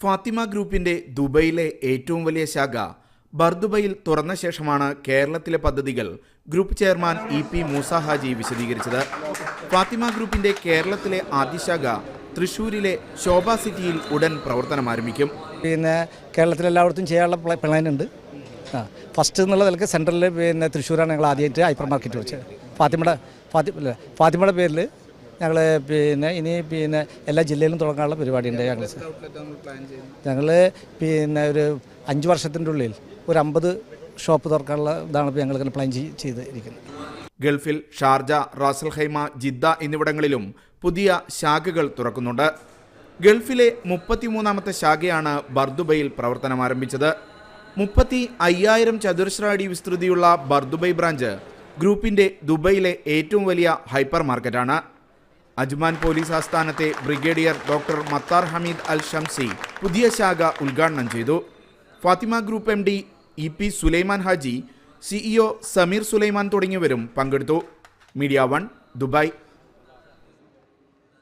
ഫാത്തിമ ഗ്രൂപ്പിന്റെ ദുബൈയിലെ ഏറ്റവും വലിയ ശാഖ ബർദുബയിൽ തുറന്ന ശേഷമാണ് കേരളത്തിലെ പദ്ധതികൾ group chairman E P. Moosa Haji വിശദീകരിച്ചത്. ഫാത്തിമ ഗ്രൂപ്പിന്റെ കേരളത്തിലെ ആദ്യ ശാഖ തൃശ്ശൂരിലെ ശോഭ സിറ്റിയിൽ ഉടൻ പ്രവർത്തനം ആരംഭിക്കും. കേരളത്തിലെല്ലായിടത്തും ചെയ്യാനുള്ള പ്ലാൻ ഉണ്ട്. ഫസ്റ്റ് എന്നുള്ള നിലക്ക് സെൻട്രലിൽ തൃശ്ശൂരാണ് ഞങ്ങൾ ആദ്യമായിട്ട് ഹൈപ്പർ മാർക്കറ്റ് വെച്ചത്. ഫാത്തിമയുടെ പേരിൽ ഞങ്ങൾ ഇനി എല്ലാ ജില്ലയിലും തുടങ്ങാനുള്ള പരിപാടിയുണ്ട്. ഞങ്ങൾ ഒരു 5 വർഷത്തിൻ്റെ ഉള്ളിൽ ഒരു 50 ഷോപ്പ് തുറക്കാനുള്ള ഇതാണ് ഇപ്പോൾ ഞങ്ങൾ പ്ലാൻ ചെയ്തിരിക്കുന്നത്. ഗൾഫിൽ ഷാർജ, റാസൽ ഖൈമ, ജിദ്ദ എന്നിവിടങ്ങളിലും പുതിയ ശാഖകൾ തുറക്കുന്നുണ്ട്. ഗൾഫിലെ 33ാമത്തെ ശാഖയാണ് ബർദുബയിൽ പ്രവർത്തനം ആരംഭിച്ചത്. 35,000 ചതുരശ്ര അടി വിസ്തൃതിയുള്ള ബർദുബൈ ബ്രാഞ്ച് ഗ്രൂപ്പിന്റെ ദുബൈയിലെ ഏറ്റവും വലിയ ഹൈപ്പർ മാർക്കറ്റാണ്. അജ്മാൻ പോലീസ് ആസ്ഥാനത്തെ brigadier doctor Mattar Hamid Al Shamsi പുതിയ ശാഖ ഉദ്ഘാടനം ചെയ്തു. Fatima group MD E P. Sulaiman Haji, CEO Sameer Sulaiman തുടങ്ങിയവരും പങ്കെടുത്തു. Media 1 Dubai.